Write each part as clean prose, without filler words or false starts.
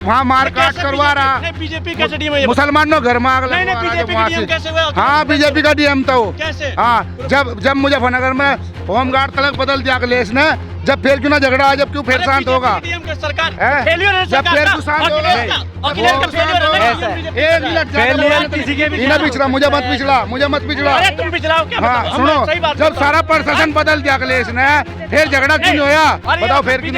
वहाँ मारकाट करवा रहा। बीजेपी कैसे डीएम है? मुसलमानों घर में आग लगवा रहा जब वहाँ से। हाँ बीजेपी का डीएम था वो। कैसे? हाँ जब मुजफ्फरनगर में होमगार्ड तलक बदल दिया अखिलेश ने, जब फिर क्यों ना झगड़ा है, जब क्यों फिर शांत होगा? सरकार है? जब फिर क्यों शांत होगा? पिछड़ा मुझे मत पिछड़ा। अरे तुम पिछड़ाओ क्या? हाँ सुनो, जब सारा प्रशासन बदल दिया अखिलेश ने, फिर झगड़ा क्यों नहीं होया? बताओ फिर क्यों?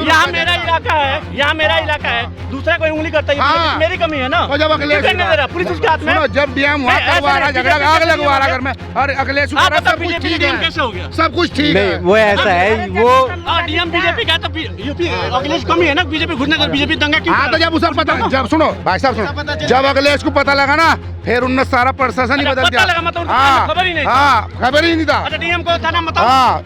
यहाँ मेरा इलाका है, यहाँ मेरा इलाका है, दूसरा कोई उंगली करता है, हाँ। मेरी कमी है ना। और जब अखिलेश पुलिस उसके हाथ में। सुनो, जब डीएम हुआ करवा रहा झगड़ा, आग लगवा रहा घर में, और अखिलेश सब कुछ ठीक है, कैसे हो गया? सब कुछ ठीक है। वो ऐसा है, वो डीएम बीजेपी का तो यूपी अखिलेश कमी है ना, बीजेपी घुसने का बीजेपी दंगा क्यों? हाँ तो जब उसे पता, जब सुनो भाई साहब सुनो, जब अखिलेश को पता लगा ना, फिर उनने सारा प्रशासन ही बदल दिया। खबर ही नहीं था। हाँ खबर ही नहीं था। अच्छा डीएम को था नाम बताओ। हाँ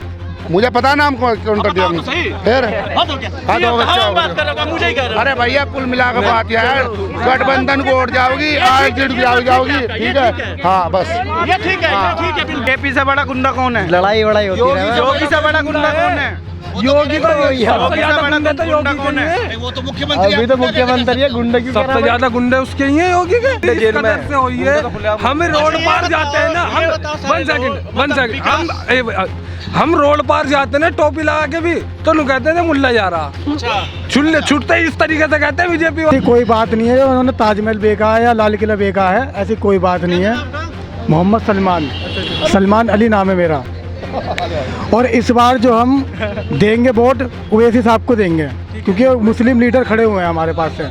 मुझे पता नाम कौन सा डीएम। फिर बात करोगे मुझे ही कह रहे हो। अरे भैया कुल मिला के बात यह है, गठबंधन को वोट जाओगी, आज जाओगी, ठीक है। हाँ बस ये ठीक है, ये ठीक है। जेपी से बड़ा गुंडा कौन है? लड़ाई वड़ाई होती है। योगी से बड़ा गुंडा कौन है? योगी तो योगी है। वो तो मुख्यमंत्री, अभी तो मुख्यमंत्री है, गुंडे की सबसे ज्यादा गुंडे उसके ही हैं योगी के। जेल में से हुई है। हम रोड पार जाते हैं ना, हम 1 सेकंड हम रोड पार जाते हैं ना टोपी लगा के भी, तो लोग कहते हैं मुल्ला जा रहा, छुटते ही इस तरीके से कहते हैं बीजेपी। कोई बात नहीं है, उन्होंने ताजमहल बेचा है या लाल किला बेचा है, ऐसी कोई बात नहीं है। मोहम्मद सलमान अली नाम है मेरा। और इस बार जो हम देंगे वोट ओवैसी साहब को देंगे, क्योंकि मुस्लिम लीडर खड़े हुए हैं हमारे पास से।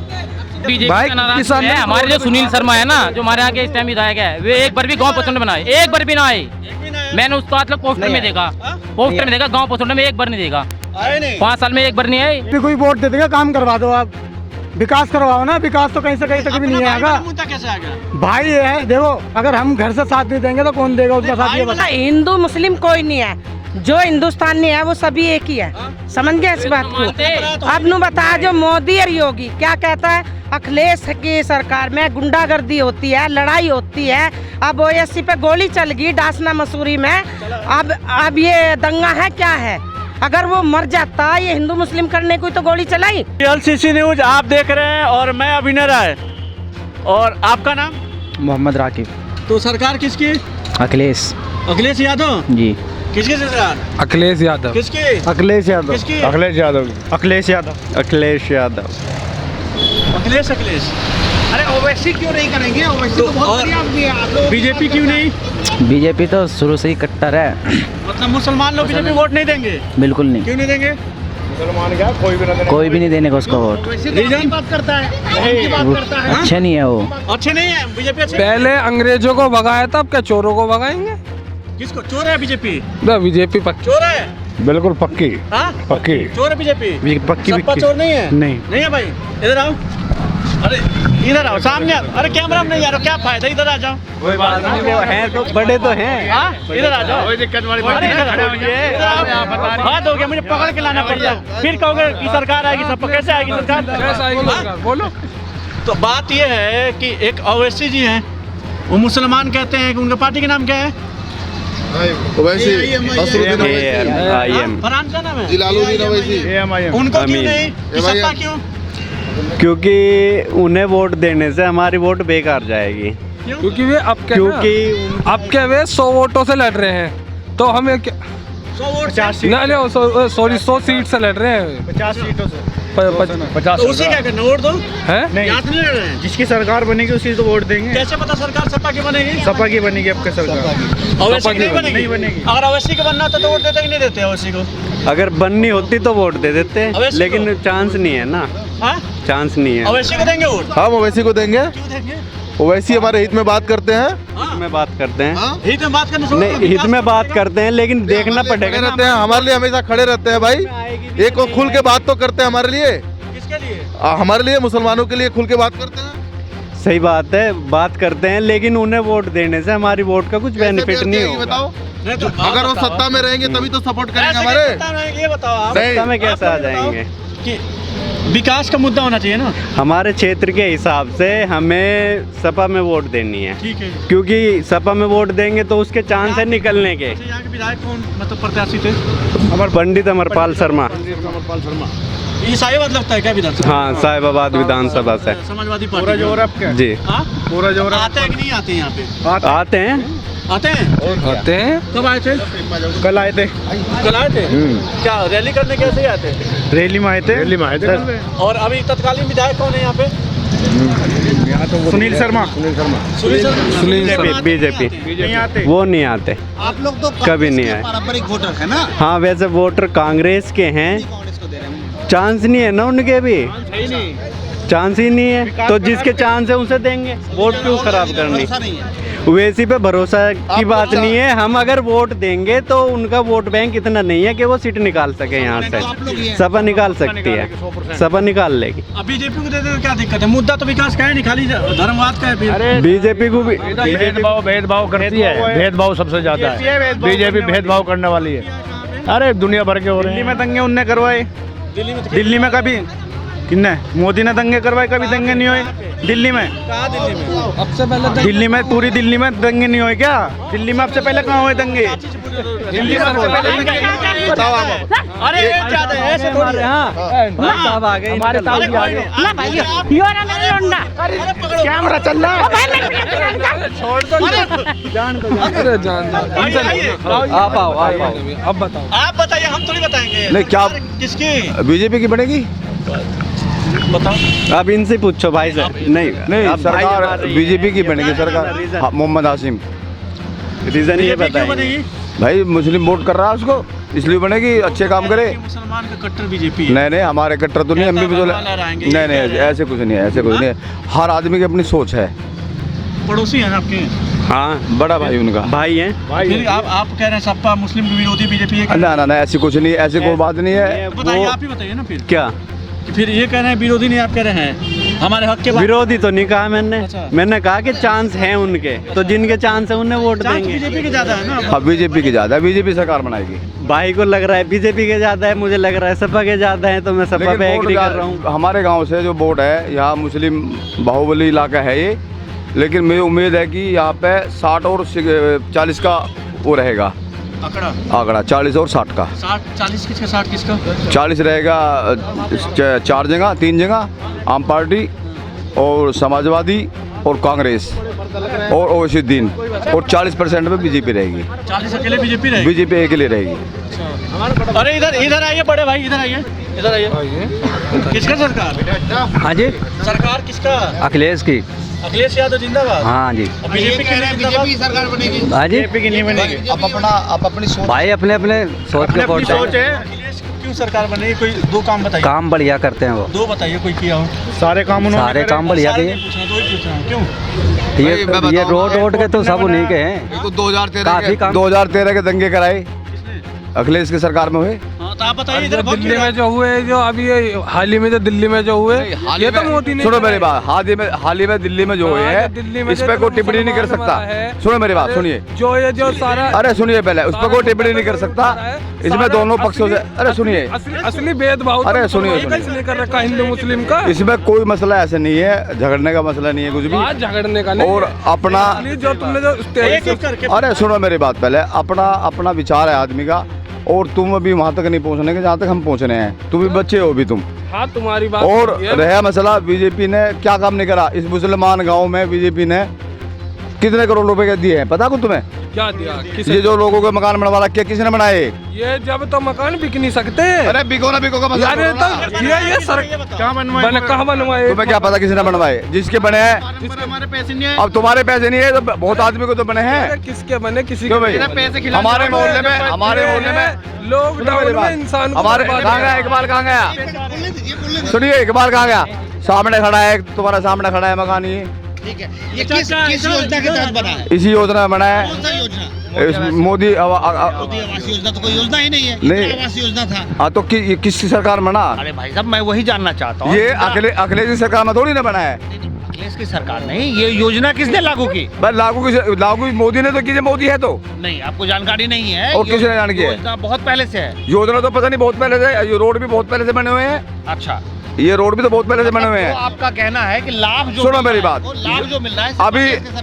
भाई किसान है हमारे जो सुनील शर्मा है ना, जो हमारे यहाँ के इस टाइम विधायक है, वे एक बार भी गांव पसंद बनाए, एक बार भी ना आए। मैंने उसको आज तक पोस्टर में देखा, गांव पसंद में एक बार नहीं देखा, 5 साल में एक बार नहीं आए। कोई वोट दे देगा, काम करवा दो आप, विकास करवाओ ना। विकास तो कहीं से कहीं तक भी नहीं आएगा। भाई ये है, देखो अगर हम घर से साथ नहीं देंगे तो कौन देगा उसका साथ? ये बताओ। हिंदू मुस्लिम कोई नहीं है, जो हिंदुस्तानी है वो सभी एक ही है, समझ गए इस बात को? अब नु बता, जो मोदी और योगी क्या कहता है, अखिलेश की सरकार में गुंडागर्दी होती है, लड़ाई होती है। अब ओवैसी पे गोली चल गई डासना मसूरी में, अब ये दंगा है क्या है? अगर वो मर जाता, ये हिंदू मुस्लिम करने को तो गोली चलाई। LCC न्यूज आप देख रहे हैं और मैं अभिनय राय। और आपका नाम? मोहम्मद राकिब। तो सरकार किसकी? अखिलेश यादव जी। किसकी सरकार? अखिलेश यादव। किसकी? अखिलेश यादव। किसकी? अखिलेश यादव। अरे ओवैसी क्यों नहीं करेंगे? ओवैसी तो बहुत बढ़िया आदमी है। आप लोग बीजेपी क्यों नहीं? बीजेपी तो शुरू से ही कट्टर है। मतलब मुसलमान लोग बीजेपी वोट नहीं देंगे? बिल्कुल नहीं। क्यों नहीं देंगे? मुसलमान क्या कोई भी नहीं देने का उसको वोट। रीजन बात करता है, अच्छे नहीं है वो। अच्छे नहीं है बीजेपी। अच्छे पहले अंग्रेजों को भगाया था, अब क्या चोरों को भगाएंगे? किसको? चोर है बीजेपी? बीजेपी पक्की चोर है, बिल्कुल पक्की। हाँ पक्की चोर है बीजेपी। पक्की सपा चोर नहीं है? नहीं है भाई। इधर आओ, अरे इधर आओ सामने। अरे कैमरा में नहीं यार, क्या फायदा? इधर आ जाओ। कोई बात नहीं, वो हैं तो बड़े तो हैं। हाँ इधर आ जाओ, कोई दिक्कत वाली बात नहीं है। हाथ हो गया, मुझे पकड़ के लाना पड़ता है, फिर कहोगे कि सरकार आएगी। सब कैसे आएगी सरकार? बोलो। तो बात ये है कि एक ओवैसी जी हैं, वो मुसलमान कहते हैं कि उनका पार्टी का नाम क्या है? फरहान का नाम है। उनको क्यों नहीं? सपा क्यों? क्योंकि उन्हें वोट देने से हमारी वोट बेकार जाएगी। क्योंकि वे अब क्या वे 100 वोटों से लड़ रहे हैं, तो हमें 100 वोट 100 सीट से लड़ रहे हैं। 50 सीटों से 50। तो उसे क्या करना? वोट दो है? यहाँ नहीं लड़ रहे हैं। जिसकी सरकार बनेगी उसी तो वोट देंगे। कैसे पता सरकार सपा की बनेगी? सपा की बनेगी आपकी सरकार। ओवैसी की नहीं बनेगी। अगर ओवैसी का बनना तो वोट देते कि नहीं देते ओवैसी को? अगर बननी होती तो वोट दे देते, अवैसी लेकिन चांस नहीं है ना। चांस नहीं है। ओवैसी को देंगे वोट? हम ओवैसी को देंगे। क्यों देंगे? ओवैसी हमारे हित में बात करते हैं। हित में बात करते हैं। हित में बात करने से नहीं, हित में बात करते हैं, लेकिन देखना पड़ेगा ना। रहते हैं हमारे लिए, हमेशा खड़े रहते हैं भाई। एक को खुल के बात तो करते हैं हमारे लिए। किसके लिए? हमारे लिए, मुसलमानों के लिए खुल के बात करते हैं। सही बात है, बात करते हैं, लेकिन उन्हें वोट देने से हमारी वोट का कुछ बेनिफिट नहीं होगा। बताओ, नहीं तो अगर वो सत्ता में रहेंगे तभी तो सपोर्ट करेंगे हमारे। ये बताओ आप, सत्ता में कैसे आ जाएंगे? कि विकास का मुद्दा होना चाहिए ना। हमारे क्षेत्र के हिसाब से हमें सपा में वोट देनी है। ठीक है, क्योंकि सपा में वोट देंगे तो उसके चांस है निकलने के। यहाँ के विधायक कौन मतलब प्रत्याशी थे? पंडित अमरपाल शर्मा। ये साहिबाबाद लगता है क्या विधानसभा? हाँ, साहिबाबाद विधानसभा से। समाजवादी पार्टी जी। पूरा जोर आते हैं कि नहीं आते यहाँ पे? आते हैं। आते हैं। कब आए थे? कल आए थे। कल आए थे? क्या रैली करने कैसे आते? रैली में आए थे और अभी तत्कालीन विधायक कौन है यहाँ पे? सुनील शर्मा बीजेपी नहीं आते। वो नहीं आते, आप लोग तो कभी नहीं आए। पारंपरिक वोटर है ना? हाँ, वैसे वोटर कांग्रेस के हैं, चांस नहीं है ना उनके भी, चांस ही नहीं है, तो जिसके चांस है उसे देंगे, वोट क्यों खराब करनी। वैसी पे भरोसा की बात नहीं है, हम अगर वोट देंगे तो उनका वोट बैंक इतना नहीं है कि वो सीट निकाल सके यहाँ से। सपा निकाल सकती है, सपा निकाल लेगी। अब बीजेपी को दे दे तो क्या दिक्कत है? मुद्दा तो विकास का है नहीं, खाली धर्मवाद का है। बीजेपी को भी भेदभाव करती है, भेदभाव सबसे ज्यादा है, बीजेपी भेदभाव करने वाली है। अरे दुनिया भर के हो रहे हैं। दिल्ली में दंगे उनने करवाए, दिल्ली में कभी किन्ने मोदी ने दंगे करवाए, कभी दंगे नहीं हुए दिल्ली में। सबसे पहले दिल्ली में, पूरी दिल्ली में दंगे नहीं हुए क्या? दिल्ली में सबसे पहले कहाँ हुए दंगे? दिल्ली में सबसे पहले बताओ आप। अरे ज्यादा है ऐसे थोड़ी। साहब आ गए, हमारे साहब भी आ गए। कैमरा चल रहा है। छोड़ दो, जान आप आओ। अब बताओ, आप बताइए, हम थोड़ी बताएंगे। नहीं, क्या किसकी बीजेपी की बनेगी? बताओ। अब इनसे पूछो भाई साहब। नहीं अब सरकार बीजेपी की बनेगी सरकार। हाँ, मोहम्मद हाशिम। रीजन ये क्यों बताइए बनेगी? भाई मुस्लिम वोट कर रहा है उसको, इसलिए बनेगी, अच्छे काम करे। मुसलमान का कट्टर बीजेपी है। नहीं, हमारे कट्टर तो नहीं, हम भी नहीं, ऐसे कुछ नहीं है, ऐसे कुछ नहीं है। हर आदमी की अपनी सोच है। पड़ोसी हैं आपके? हाँ, बड़ा भाई उनका भाई हैं। फिर आप कह रहे हैं सपा मुस्लिम विरोधी बीजेपी है? ना, ऐसी कुछ नहीं, ऐसी कोई बात नहीं है। बताइए, आप ही बताइए ना फिर। क्या कि फिर ये कह रहे हैं विरोधी नहीं, आप कह रहे हैं हमारे हक के बात। विरोधी तो नहीं कहा मैंने, अच्छा। मैंने कहा कि चांस है उनके, तो जिनके चांस है उन्हें वोट चांस देंगे। बीजेपी के ज्यादा है ना? हाँ, बीजेपी की ज्यादा है, बीजेपी सरकार बनाएगी। भाई को लग रहा है बीजेपी के ज्यादा है, मुझे लग रहा है सपा के ज्यादा है, तो मैं सपा लेकिन पे वोट एग्री कर रहा हूँ। हमारे गांव से जो वोट है, यहाँ मुस्लिम बाहुबली इलाका है ये, लेकिन मुझे उम्मीद है कि यहाँ पे 60 और 40 का वो रहेगा आंकड़ा, 40 और 60 का। 40 किसका, 60 किसका? 40 रहेगा 4 जगह, 3 जगह आम पार्टी और समाजवादी और कांग्रेस और ओवैसीद्दीन, और 40% में बीजेपी रहेगी। 40 अकेले बीजेपी रहेगी? बीजेपी अकेले रहेगी। अरे इधर आइए बड़े भाई, इधर आइए। किसका सरकार? हाँ जी, सरकार किसका? अखिलेश की। अखिलेश यादव जिंदाबाद। हाँ जी। बीजेपी की सरकार बनेगी? हाँ जी, बीजेपी की नहीं बनेगी। आप अपनी सोच, भाई अपने अपने सोच के वोट सोच है। अखिलेश क्यों सरकार बनेगी? कोई दो काम बताइए। काम बढ़िया करते हैं वो, दो बताइए, कोई किया हो। सारे काम उन्होंने सारे काम बढ़िया सारे किए। नहीं पूछना, दो ही पूछ रहा हूँ। क्यों? ये रोड के तो सब उन्हीं के हैं। 2013 के दंगे कराए अखिलेश की सरकार में हुए। हाँ, तो आप बताइए इधर। दिल्ली में जो हुए, जो अभी ये हाल ही में जो दिल्ली में जो हुए, ये तो मोदी ने। सुनो मेरी बात, हाल ही में दिल्ली में जो हुए हैं, इस पे कोई टिप्पणी नहीं कर सकता। सुनो मेरी बात, सुनिए। जो सारा, अरे सुनिए पहले, उस पर कोई टिप्पणी नहीं कर सकता। इसमें दोनों पक्षों से, अरे सुनिए, असली भेदभाव अरे सुनिए, नहीं कर रखा हिंदू मुस्लिम का। इसमें कोई मसला ऐसे नहीं है, झगड़ने का मसला नहीं है कुछ भी, झगड़ने का नहीं। और अपना, जो तुमने जो एक-एक करके। अरे सुनो मेरी बात पहले, अपना विचार है आदमी का, और तुम अभी वहाँ तक नहीं पहुँचने के जहाँ तक हम पहुँच रहे हैं। तुम भी बच्चे हो भी तुम। हाँ, तुम्हारी बात। और रहा मसला, बीजेपी ने क्या काम नहीं करा इस मुसलमान गांव में? बीजेपी ने कितने करोड़ रुपए के दिए हैं पता को तुम्हें? क्या दिया? ये जो लोगों के मकान बनवा रखे, किसने बनाए? ये जब तो मकान बिक नहीं सकते। अरे बिको ना बिको का मसला अरे तो ये सर कहाँ बनवाए? कहाँ बनवाए? तुम्हें क्या पता किसने बनवाए? जिसके बने हैं। हमारे पैसे नहीं है। अब तुम्हारे पैसे नहीं है तो बहुत आदमी को तो बने हैं। किसके बने? किसी क्यों भाई? पैसे खिलाने हमारे मोहल्ले में लॉकडाउन में इंसान हमारे कहाँ गया इकबाल, कहाँ गया? सुनिए, इकबाल कहाँ गया? सामने खड़ा है, तुम्हारा सामने खड़ा है मकान। ये ये किस योजना के तहत बना है? इसी योजना में बना है। कौन सा योजना? मोदी मोदी आवास योजना तो कोई योजना ही नहीं है। नहीं। आवास योजना था। हाँ, तो ये किसकी सरकार में बना? अरे भाई साहब, मैं वही जानना चाहता हूँ। ये अखिलेश की सरकार में थोड़ी ना बना है। अखिलेश की सरकार नहीं, ये योजना किसने लागू की? बस लागू मोदी ने तो की, मोदी है तो। नहीं, आपको जानकारी नहीं है। और किसने जान की है? योजना बहुत पहले से है। योजना तो पता नहीं, बहुत पहले से। ये रोड भी बहुत पहले से बने हुए हैं। अच्छा, ये रोड भी तो बहुत पहले से बने हुए तो हैं। आपका कहना है कि लाभ जो सुनो मिल मेरी रहा है, बात। वो लाभ जो मिल रहा है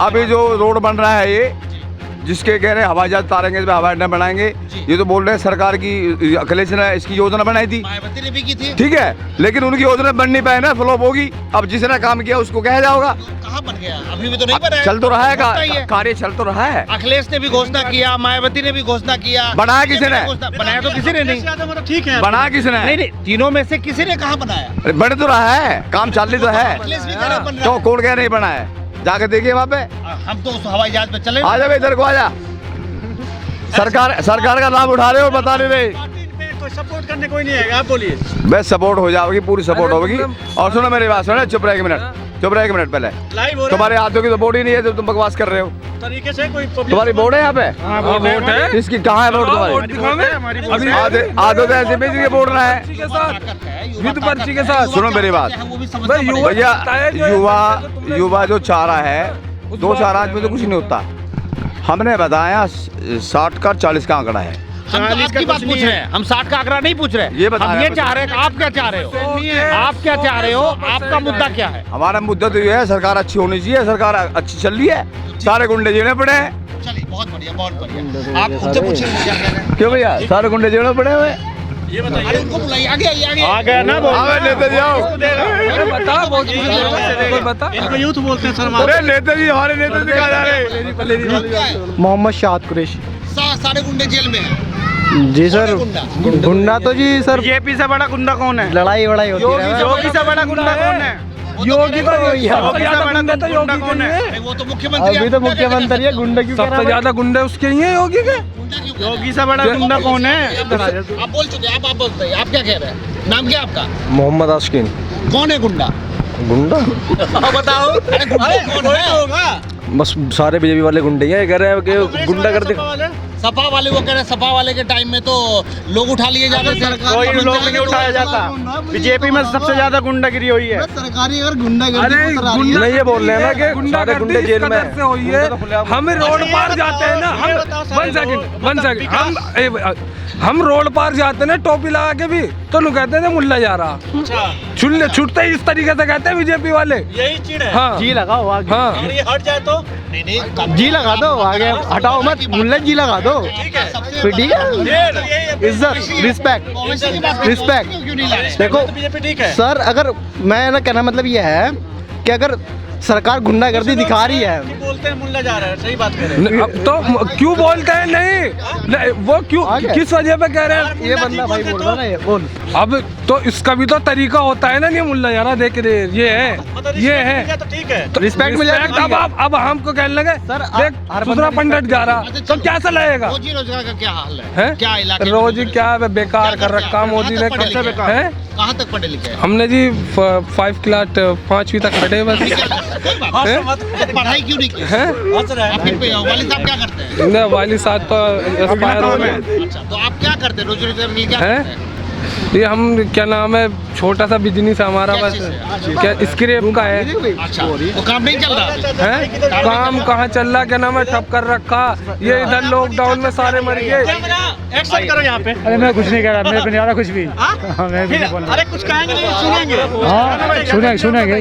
अभी जो रोड बन रहा है, ये जिसके कह रहे हैं हवाई जहाज उतारेंगे, इस पे हवाई अड्डा बनाएंगे, ये तो बोल रहे हैं सरकार की, अखिलेश ने इसकी योजना बनाई थी, मायावती ने भी की थी। ठीक है, लेकिन उनकी योजना बन नहीं पाए ना, फ्लॉप होगी। अब जिसने काम किया उसको कहा जाओगा। कहाँ बन गया? अभी भी तो नहीं बना है। चल तो रहा है, होता ही है। कार्य चल तो रहा है। अखिलेश ने भी घोषणा किया, मायावती ने भी घोषणा किया। बनाया किसने? बनाया तो किसी ने नहीं। ठीक है, बनाया किसने? नहीं नहीं, तीनों में से किसी ने कहाँ बनाया? अरे बन तो रहा है, काम चाल तो है। अखिलेश भी कह रहा है बन रहा तो है। कौन कह नहीं बना है? जाके देखिए वहाँ पे। हम तो उस हवाई जहाज पे चले। आ जा इधर को, आ जा। सरकार का लाभ उठा रहे हो, बता नहीं रहे। कोई सपोर्ट करने कोई नहीं है, आप बोलिए। बस सपोर्ट हो जाओगी, पूरी सपोर्ट होगी। और सुनो मेरी बात, सुनो, चुप रहे एक मिनट, चुप रहे एक मिनट पहले। लाइव हो तुम्हारे हाथों की तो बोर्ड ही नहीं है, तो तुम बकवास कर रहे हो। तरीके से कोई तुम्हारी बोर्ड है यहाँ पे? वोट है। किसकी, कहाँ है बोर्ड तुम्हारी? आधे तो ऐसे बेच के बोर्ड रहा है विद पर्ची के साथ। सुनो मेरी बात भैया, युवा जो चाह रहा है, 2-4 आज में तो कुछ नहीं होता। हमने बताया 60 का 40 का आंकड़ा है। 40 की बात पूछ रहे हैं हम, 60 का आंकड़ा नहीं पूछ रहे। ये बताया हम ये चाह रहे हैं, आप क्या चाह रहे हो? आप क्या चाह रहे हो? आपका मुद्दा क्या है? हमारा मुद्दा तो ये है, सरकार अच्छी होनी चाहिए। सरकार अच्छी चल रही है, सारे गुंडे जीने पड़े हैं। चलिए, बहुत बढ़िया, बहुत बढ़िया। आप उनसे पूछिए क्या कह रहे हैं। क्यों भैया, सारे गुंडे जीने पड़े हुए? ये बताइए। अरे उनको बुलाइए, आगे आइए, आगे आ गया ना, नेता जी आओ। बता इनको यूथ बोलते हैं सर। अरे नेता जी, हमारे नेता जी कहाँ जा रहे? मोहम्मद शाद कुरैशी। सारे गुंडे जेल में हैं। जी सर, गुंडा तो जी सर, बीजेपी से बड़ा गुंडा कौन है? लड़ाई वड़ाई होती है। योगी से बड़ा गुंडा कौन है? योगी को योगी से बड़ा गुंडा तो योगी कौन है? अरे वो तो मुख्यमंत्री अभी तो मुख्यमंत्री है, गुंडा क्यों? सबसे ज्यादा गुंडे उसके ही हैं, योगी के। योगी से बड़ा गुंडा कौन है? आप बोल चुके, आप बोलते, आप क्या कह रहे हैं? नाम क्या आपका? मोहम्मद आशिकीन। कौन है गुंडा? गुंडा बताओ। अरे गुंडा कौन है? बस सारे बीजेपी वाले गुंडे हैं, कह रहे हैं कि गुंडा कर दे। सपा वाले वो कह रहे हैं, सपा वाले के टाइम में तो लोग उठा लिए जाते थे। कोई लोग नहीं उठाया जाता। बीजेपी में सबसे ज्यादा गुंडागिरी हुई है। सरकारी अगर गुंडागर्दी अरे गुंडा नहीं, ये बोल रहे हैं ना कि सारे गुंडे जेल में से हुई है। हम रोड पार जाते हैं ना, हम 1 सेकंड, हम रोड पार जाते हैं ना टोपी लगा के भी, तो लोग कहते हैं मुल्ला जा रहा। छुटते ही इस तरीके से कहते हैं बीजेपी वाले। यही चीड़ है। हाँ जी लगाओ आगे। हाँ, अगर ये हट जाए तो नहीं जी लगा दो आगे, हटाओ मत, मुल्ला जी लगा दो। ठीक है। फिर ठीक है, इज्जत, रिस्पेक्ट, रिस्पेक्ट। क्यों नहीं ला रहे? देखो बीजेपी ठीक है। सर, अगर मैं ना कहना मतलब ये है कि अगर सरकार गुंडागर्दी दिखा रही है, बोलते हैं मुल्ला जा रहा है, सही बात कर रहे हैं। अब तो क्यों बोलते हैं? नहीं, वो क्यों, किस वजह पे कह रहे हैं? ये बंदा भाई बोल रहा ना, ये बोल। अब तो इसका भी तो तरीका होता है ना, नहीं मुल्ला यारा देख रहे, ये है तो ठीक है। तो रिस्पेक्ट मिल जाएगी। अब हमको कहने लगे सर, देख हर दूसरा बंदा पंडित जा रहा, तो कैसा लगेगा? रोजी रोजगार का क्या हाल है? हैं? क्या इलाके? रोजी क्या है, बेकार कर रखा मोदी ने। हैं? कहाँ तक पढ़े लिखे हैं? हमने जी 5 क्लास 5वीं तक पढ़े बस। हैं? पढ़ाई क्यों नहीं की? हैं? आपके वालिद साहब क्या करते हैं? नहीं, वाली साथ तो एक्सपायर हो गए। अच्छा, तो आप क्या करते हैं? रोजी रोजगार के लिए क्या हैं? करते हैं? ये हम क्या नाम है, छोटा सा बिजनेस है हमारा, बस क्या स्क्रैप का है। अच्छा, वो काम नहीं चल रहा? हैं? काम कहाँ चल रहा, क्या नाम है, ठप कर रखा। ये इधर लॉकडाउन में सारे मर गए। एक्शन करो यहाँ पे। अरे मैं कुछ नहीं कह रहा, मेरे को नहीं आ रहा कुछ भी। मैं भी नहीं बोल रहा। अरे कुछ कहेंगे नहीं, सुनेंगे। हाँ, सुनेंगे।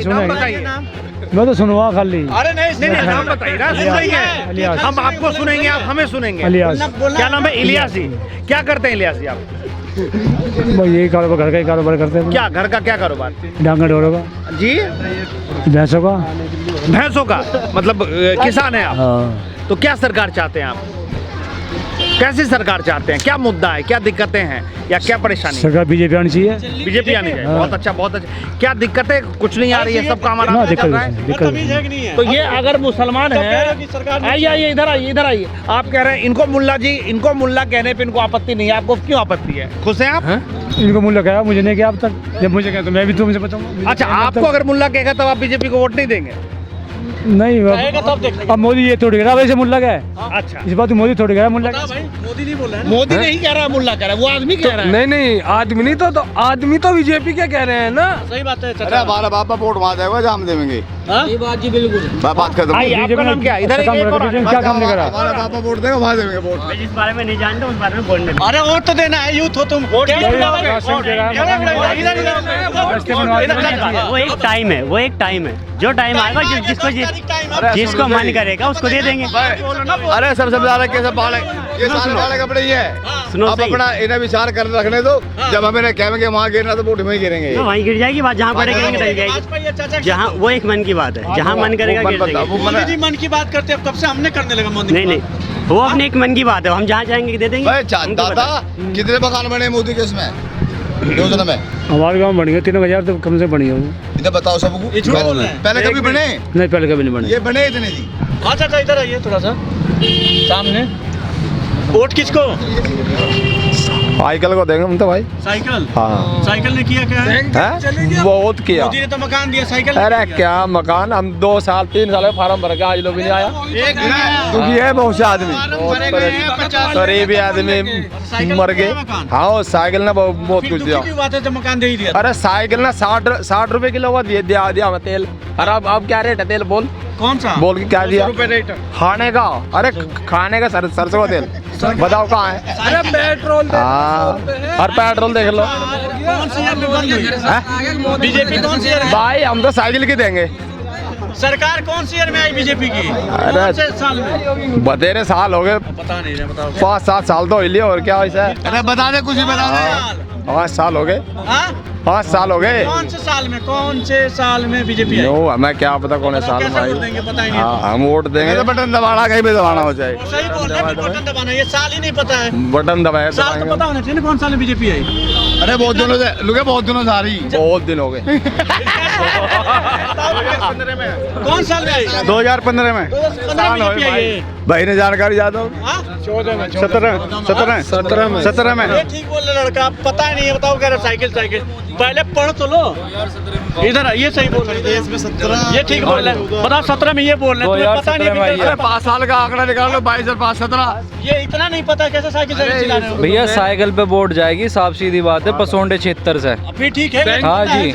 मैं तो सुनवा खाली। अरे नहीं, नाम बताइए ना, सुनेंगे। हम आपको सुनेंगे, आप हमें सुनेंगे। इलियास। क्या नाम है? इलियास जी। क्या करते हैं इलियास जी आप? यही कारोबार, घर का ही कारोबार करते हैं। क्या घर का क्या कारोबार? डांगा डोरों का, जी, भैंसों का। भैंसों का मतलब किसान है आप? हाँ। तो क्या सरकार चाहते हैं आप? कैसी सरकार चाहते हैं? क्या मुद्दा है, क्या दिक्कतें हैं या क्या परेशानी है? सरकार बीजेपी आनी चाहिए। बीजेपी आनी चाहिए। बहुत अच्छा, बहुत अच्छा। क्या दिक्कतें? कुछ नहीं आ रही है, सब काम ना, आराम से चल रहा है। दिक्कत तो ये अगर मुसलमान है, आइए इधर आइए, इधर आइए। आप कह रहे हैं इनको मुल्ला जी, इनको मुल्ला कहने पे इनको आपत्ति नहीं है, आपको क्यों आपत्ति है? खुश हैं आप? इनको मुल्ला कहा, मुझे नहीं किया अब तक। जब मुझे कहा तो मैं भी तुमसे बताऊंगा। अच्छा, आपको अगर मुल्ला कहेगा तब आप बीजेपी को वोट नहीं देंगे? नहीं, अब मोदी ये थोड़ी कह रहा वैसे मुल्ला का है। अच्छा, इस बात मोदी थोड़ी कह रहा मुल्ला का। मोदी नहीं बोल रहा है। मोदी नहीं कह रहा, मुल्ला कह रहा है, वो आदमी कह रहा है। नहीं, आदमी नहीं, तो आदमी तो बीजेपी के कह रहे हैं ना। सही बात है। अरे हमारा बापा वोट वहाँ देगा जहाँ हम देंगे। बात खत्म। आपका नाम क्या है? इधर क्या काम नहीं करा? हमारा पापा वोट देगा, वहाँ देंगे वोट। जिस बारे में नहीं जानते उस बारे में बोलने। अरे वोट तो देना है, यूथ हो तुम। वो एक टाइम है, वो एक टाइम है, जो टाइम आएगा जिसको मन करेगा उसको दे देंगे। अरे सबसे ज्यादा कैसे बाले ये सारे वाले कपड़े ही है। सुनो अब सही। अपना इन्हें विचार कर रखने दो। जब हमें कहेंगे वहाँ गिरना तो वोट में गिरेंगे। तो वहीं गिर जाएगी बात, जहाँ पड़े गिरेंगे तभी जाएगी। जहाँ वो एक मन की बात है, जहाँ मन करेगा गिर जाएगी। मन की बात करते हैं, कब से हमने करने लगा मोदी। नहीं नहीं, वो अपने एक मन की बात है, हम जहाँ जाएंगे दे देंगे। दादा कितने मकान बने मोदी के इसमें योजना में? हमारे गाँव बन गए 3000 तो कम से बनी होंगे। इधर बताओ सबको, पहले कभी बने? नहीं, पहले कभी नहीं बने। ये बने इतने जी। अच्छा इधर आइए थोड़ा सा सामने। वोट किसको? साइकिल को देंगे हम तो भाई। साइकिल? हाँ। साइकिल ने किया क्या है? बहुत किया। मोदी ने तो मकान दिया, साइकिल अरे क्या मकान, हम 2 साल 3 साल फार्म भर के आज लोग भी नहीं आया। दुखी है बहुत से आदमी, गरीब आदमी मर गए। हाँ साइकिल ने बहुत कुछ दिया। बात है, तो मकान दे ही दिया। अरे साइकिल ना 60 रुपए किलो का दिया हमें तेल। अरे अब क्या रेट है तेल बोल? कौन सा? बोल के क्या दिया? खाने का? अरे खाने का सरसों का तेल बताओ कहाँ है? अरे पेट्रोल और पेट्रोल देख लो। कौन सी बीजेपी कौन सी भाई हम तो साइकिल की देंगे। सरकार कौन सी ईयर में आई बीजेपी की? अरे कौन से साल में? बतेरे साल हो गए, पता नहीं, बताओ। 5-7 साल तो हो लिए और क्या वैसा? अरे बता दे, कुछ ही बता दे। 5 साल हो गए। 5 साल हो गए। कौन से साल में, कौन से साल में बीजेपी आई? नो हमें क्या पता कौन है साल में आई। पता ही नहीं। हम वोट देंगे तो बटन दबाना, कहीं भी दबाना हो जाए। सही बोल रहे हैं, बटन दबाना, ये साल ही नहीं पता है। बटन दबाए साल तो पता होना चाहिए ना, कौन साल में बीजेपी आई? अरे बहुत दिनों से लुके, बहुत दिनों से आ रही, बहुत दिन हो गए। कौन साल में आई? 2015 में 2015 में बीजेपी आई है। भाई ने जानकारी ज्यादा हो। 17 में ये ठीक बोल रहे लड़का, पता नहीं है, बताओ कह रहे साइकिल साइकिल। पहले पढ़ तो लो। इधर ये सही बोल रहे हैं, ये ठीक बोल रहे हैं। बताओ 17 में ये बोल रहे हैं, पता नहीं। 5 साल का आंकड़ा निकाल लो, 22 और 5 17। ये इतना नहीं पता कैसे साइकिल चला रहे हो? भैया साइकिल पे वोट जाएगी, साफ सीधी बात है, पसोंडे क्षेत्र से। अभी ठीक है। हाँ जी,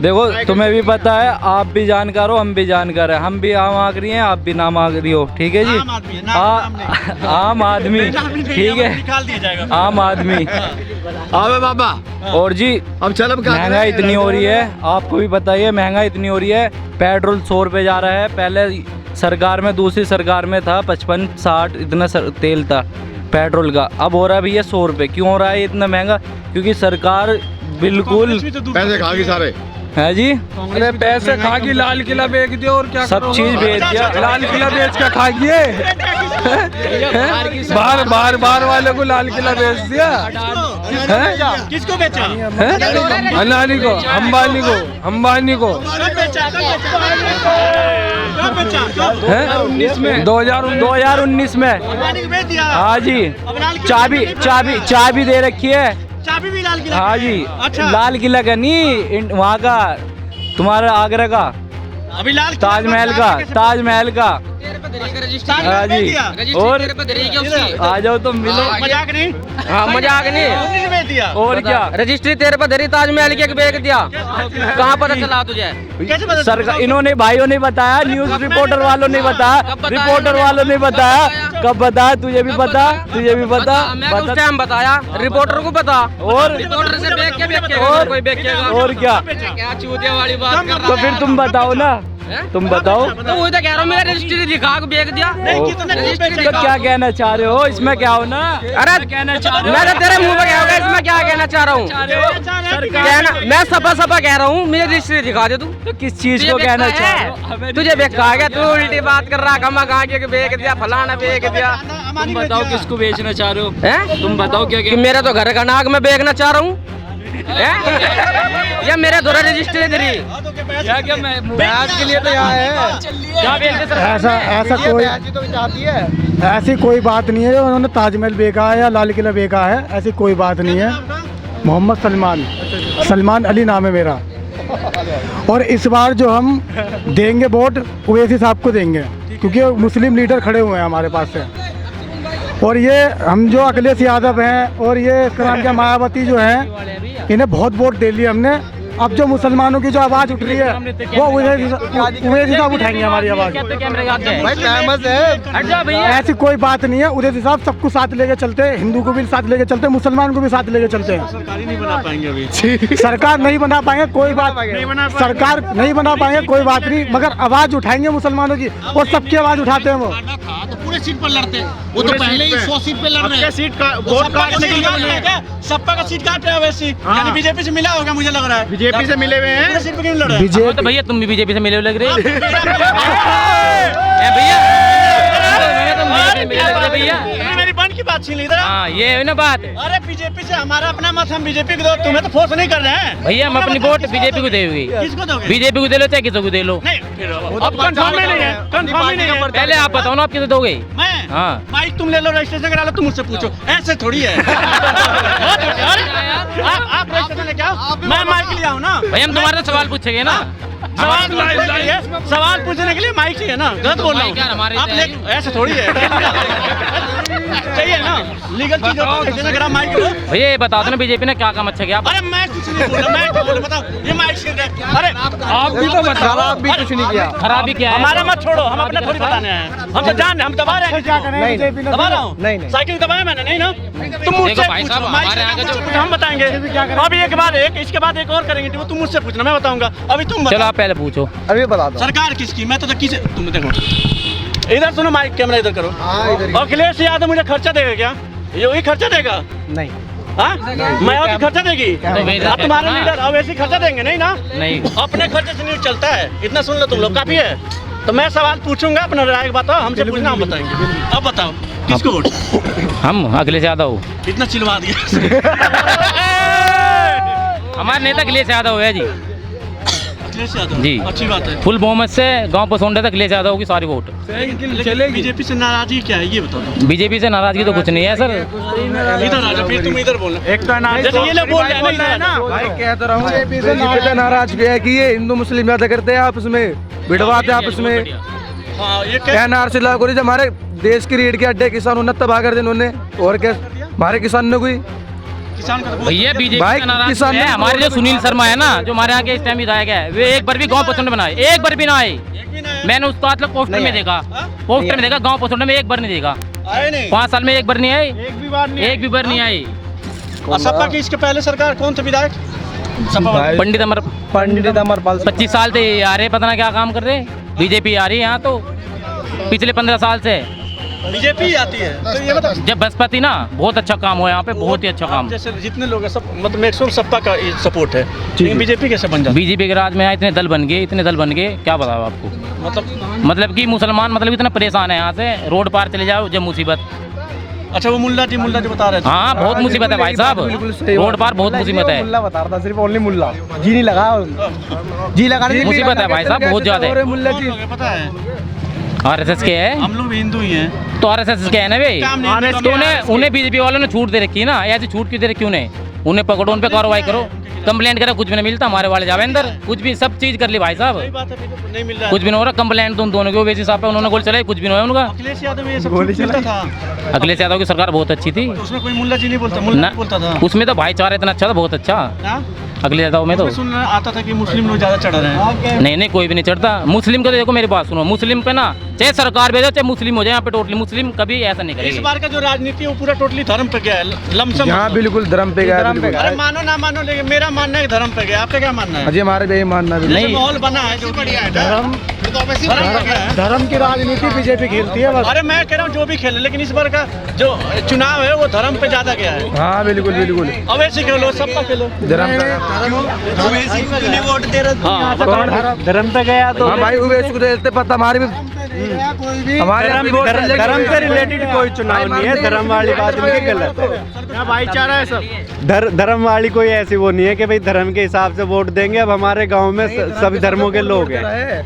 देखो तुम्हें भी पता है, आप भी जानकार हो, हम भी जानकार है, हम भी आम आदमी हैं, आप भी नाम आदमी हो, ठीक है जी। आम आदमी, ठीक है, निकाल दिया जाएगा आम आदमी। आवे बाबा। और जी अब चल महंगाई इतनी हो रही है, आपको भी पता ही है, महंगाई इतनी हो रही है। पेट्रोल 100 रुपये जा रहा है, पहले सरकार में, दूसरी सरकार में था 55-60 इतना तेल था पेट्रोल का, अब हो रहा है भैया 100 रुपये। क्यों हो रहा है इतना महंगा? क्योंकि सरकार बिल्कुल पैसे खा गई सारे। है जी, अरे पैसे खा के लाल किला बेच दिया और क्या सब चीज बेच दिया। लाल किला बेच के खा गए, बाहर वाले को लाल किला बेच दिया। किसको बेचा? अनानी को, अंबानी को 2019 में। हाँ जी, चाबी दे रखी है। चाबी भी लाल किला? हाँ जी। अच्छा। लाल किला का नहीं, वहाँ का, तुम्हारा आगरा का, अभी लाल ताजमहल का। हाँ जी, और आ जाओ तो मिलो। मजाक नहीं? हाँ मजाक नहीं, में दिया। और क्या, रजिस्ट्री तेरे पर धरी, ताजमहल के बेच दिया। कहाँ पता चला तुझे? सरकार, इन्होंने भाइयों ने बताया, न्यूज रिपोर्टर वालों ने बताया, कब बताया? तुझे भी पता? उस टाइम बताया, रिपोर्टर को पता, और रिपोर्टर से बेच के और कोई बेचेगा, और क्या चूतिया वाली बात कर रहा है। तो फिर तुम बताओ ना, तुम बताओ। तो वही तो कह रहा हूँ, मेरा रजिस्ट्री दिखा के बेच दिया। तो क्या कहना चाह रहे हो इसमें? क्या हो ना, अरे कहना चाह रहे हो, मैं तो तेरे मुंह पे क्या होगा, इसमें क्या कहना चाह रहा हूँ? मैं सपा कह रहा हूँ, मेरी रजिस्ट्री दिखा दे तू। तो किस चीज को कहना चाह रहे हो? तुझे बेचा गया, तू उल्टी बात कर रहा, कमा कहा के बेच दिया, फलाना बेच दिया। तुम बताओ किसको बेचना चाह रहे हो? तुम बताओ क्या? मेरा तो घर का नाक में बेचना चाह रहा हूँ, या मेरे द्वारा रजिस्ट्री क्या मैं के लिए तो यहाँ है। ऐसी कोई बात नहीं है उन्होंने ताजमहल बेचा है या लाल किला बेचा है, ऐसी कोई बात नहीं है। मोहम्मद सलमान अली नाम है मेरा। और इस बार जो हम देंगे वोट ओवैसी साहब को देंगे, क्योंकि मुस्लिम लीडर खड़े हुए हैं हमारे पास से। और ये हम जो अखिलेश यादव हैं और ये मायावती जो हैं, इन्हें बहुत वोट दे लिए हमने, अब जो मुसलमानों की जो आवाज़ उठ रही है वो उवैसी साहब उठाएंगे हमारी आवाज़। ऐसी कोई बात नहीं है, उवैसी साहब सबको साथ लेके चलते हैं, हिंदू को भी साथ लेके चलते हैं, मुसलमान को भी साथ लेके चलते हैं। सरकार नहीं बना पाएंगे अभी। सरकार नहीं बना पाएंगे कोई बात, सरकार नहीं बना पाएंगे कोई बात नहीं, मगर आवाज़ उठाएंगे मुसलमानों की और सबकी आवाज़ उठाते हैं वो। तो पूरे सीट पर लड़ते, वो तो पहले ही 100 सीट पे लड़ रहे हैं। सीट का वोट काटने के लिए सपा का सीट काट रहे हैं वैसी, यानी बीजेपी से मिला होगा मुझे लग रहा है। बीजेपी से मिले हुए हैं, सीट पे क्यों लड़ रहे हैं? तो भैया तुम भी बीजेपी से मिले हुए लग रहे हो भैया, भैया मेरी बहन की बात छीन ली इधर। हाँ ये है ना बात। अरे बीजेपी से हमारा अपना मत, हम बीजेपी को दो, तुम्हें तो फोर्स नहीं कर रहे हैं भैया हम अपनी वोट बीजेपी को देंगे। किसको दोगे? बीजेपी को दे लो चाहे किसी को दे लो। नहीं अब कंफर्म नहीं है, कंफर्म नहीं है। पहले आप बताओ ना आप किसे दोगे। मैं हाँ माइक तुम ले लो, रजिस्ट्रेशन करा लो, तुम मुझसे पूछो, ऐसे थोड़ी है। आप रजिस्ट्रेशन लेके आओ, मैं माइक ले आऊँ ना। भैया हम तुम्हारे से सवाल पूछेंगे ना। सवाल पूछने के लिए माइक चाहिए ना, गलत बोल रहा हूँ। आप ऐसे थोड़ी है, चाहिए ना लीगल चीज करा माइक लो। भैया ये बता दो ना बीजेपी ने क्या काम अच्छा किया। अरे मैं कुछ नहीं बोला, मैं क्या बोलूं बताओ, ये माइक से अरे आप भी तो बताओ, आप भी कुछ नहीं किया। खराबी क्या है हमारा मत छोड़ो, हम अपना थोड़ी बताने हैं, हम तो जान हम दबा रहे हैं। दबा रहा हूँ नहीं साइकिल दबाया मैंने नहीं ना, तुम मुझसे पूछो, माइक से हम बताएंगे। अभी एक बाद एक, इसके बाद एक और करेंगे, तुम मुझसे पूछना, मैं बताऊंगा। अभी तुम चलो आप पहले पूछो। अभी बता दो सरकार किसकी, मैं तो किसे, तुम देखो इधर सुनो, माइक कैमरा इधर करो। अखिलेश यादव मुझे खर्चा देगा क्या? योगी खर्चा देगा? नहीं। हाँ मैं और खर्चा देगी? अब तुम्हारे लीडर अब ऐसे खर्चा देंगे नहीं ना? नहीं अपने खर्चे से न्यूज चलता है, इतना सुन लो तुम लोग, काफी है। तो मैं सवाल पूछूंगा, अपना राय बताओ, हमसे पूछना हम बताएंगे। अब बताओ किसको वोट? हम अखिलेश यादव। इतना चिलवा दिया। हमारे नेता अखिलेश यादव है जी। अखिलेश यादव जी अच्छी बात है। फुल बहुमत से गांव पसंद है अखिलेश यादव की सारी वोट। बीजेपी से नाराजगी क्या है ये बताओ? बीजेपी से नाराजगी तो कुछ नहीं है सर। इधर आ जाओ, फिर तुम इधर बोलना। एक तो जैसे ये लोग बोल रहे हैं ना, भाई कह तो रहा हूँ, बीजेपी नाराज किया है कि ये हिंदू मुस्लिम ज्यादा करते हैं आपस में, भिड़वाते हैं आपस में। हाँ ये एनआरसी लागू रही, हमारे देश की रीढ़ के अड्डे किसान ने तबाह कर दिए उन्होंने, और क्या हमारे किसान ने कोई भैया बीजेपी से नाराज है। हमारे जो सुनील शर्मा है ना, जो हमारे यहाँ के इस टाइम विधायक है, वे एक बार भी गांव पसंद में बनाए, एक बार भी ना आए। मैंने उसको आज तक पोस्टर में देखा, पोस्टर में देखा, गांव पसंद में एक बार नहीं देखा। 5 साल में एक बार नहीं आए, एक भी बार नहीं आए। सपा की इसके पहले सरकार कौन थे विधायक? पंडित अमरपाल 25 साल से आ रहे, पता ना क्या काम कर रहे। बीजेपी आ रही है यहाँ तो पिछले 15 साल से बीजेपी आती है। तो ये बताओ, जब बसपति ना बहुत अच्छा काम हुआ यहाँ पे, बहुत ही अच्छा काम। जैसे जितने लोग हैं सब मतलब मैक्सिमम सपा का सपोर्ट है, लेकिन बीजेपी कैसे बन जाती? बीजेपी के राज में इतने दल बन गए, इतने दल बन गए, क्या बताओ आपको। मतलब कि मुसलमान मतलब इतना परेशान है यहाँ से, रोड पार चले जाओ जब मुसीबत। अच्छा वो मुल्ला जी बता रहे थे। हाँ बहुत मुसीबत है भाई साहब, रोड पार बहुत मुसीबत है। मुल्ला बता रहा था, सिर्फ ओनली मुल्ला, जी नहीं लगा, जी लगाने मुसीबत है भाई साहब, बहुत ज्यादा है। मुल्ला जी पता है RSS के है, हम लोग भी हिंदू ही हैं, तो RSS के है ना भाई, तो उन्हें बीजेपी वालों ने छूट दे रखी है ना, ऐसी छूट क्यों दे रखी उन्हें? उन्हें पकड़ो, उन पे कार्रवाई करो, कंप्लेंट करो, कुछ भी नहीं मिलता। हमारे वाले जावे अंदर, कुछ भी सब चीज कर ली भाई साहब, नहीं मिल रहा। कुछ भी नहीं हो रहा। कंप्लेंट तो उन दोनों के वैसे साहब उन्होंने गोल चलाई, कुछ भी नहीं हुआ उनका। अखिलेश यादव में ये सब चलता था। अखिलेश यादव की सरकार बहुत अच्छी थी, उसमें कोई मुल्ला जी नहीं बोलता, मुल्ला बोलता था। उसमें तो भाईचारा इतना अच्छा था, बहुत अच्छा अखिलेश यादव में तो। सुनना आता था कि मुस्लिम लोग ज्यादा चढ़ रहे हैं। नहीं कोई भी नहीं चढ़ता। मुस्लिम को तो देखो, मेरी बात सुनो, मुस्लिम पे ना चाहे सरकार भेजो चाहे मुस्लिम हो जाए, यहाँ पे टोटली मुस्लिम कभी ऐसा नहीं करेगी। इस बार का जो राजनीति है वो पूरा टोटली धर्म पे गया है, लमसम। यहाँ बिल्कुल धर्म पे गया। अरे मानो ना मानो, लेकिन मेरा मानना है धर्म पे गया, आपका क्या मानना है? अजी हमारे भी यही मानना भी नहीं, माहौल बना है जो बढ़िया है, धर्म की राजनीति बीजेपी खेलती है बस। अरे मैं कह रहा हूँ जो भी खेले, लेकिन इस बार का जो चुनाव है वो धर्म पे ज्यादा गया है। हाँ बिल्कुल बिल्कुल, अवैसी खेलो, सबका खेलो, धर्म वोट दे रहे, धर्म पे गया तो भाई उवैसी को देते पता, हमारे भी हमारे धर्म से रिलेटेड कोई चुनाव नहीं है, धर्म वाली बात नहीं है, गलत है। भाईचारा है सब। धर्म वाली कोई ऐसी वो नहीं है कि भाई धर्म के हिसाब से वोट देंगे। अब हमारे गांव में सभी धर्मों के लोग हैं,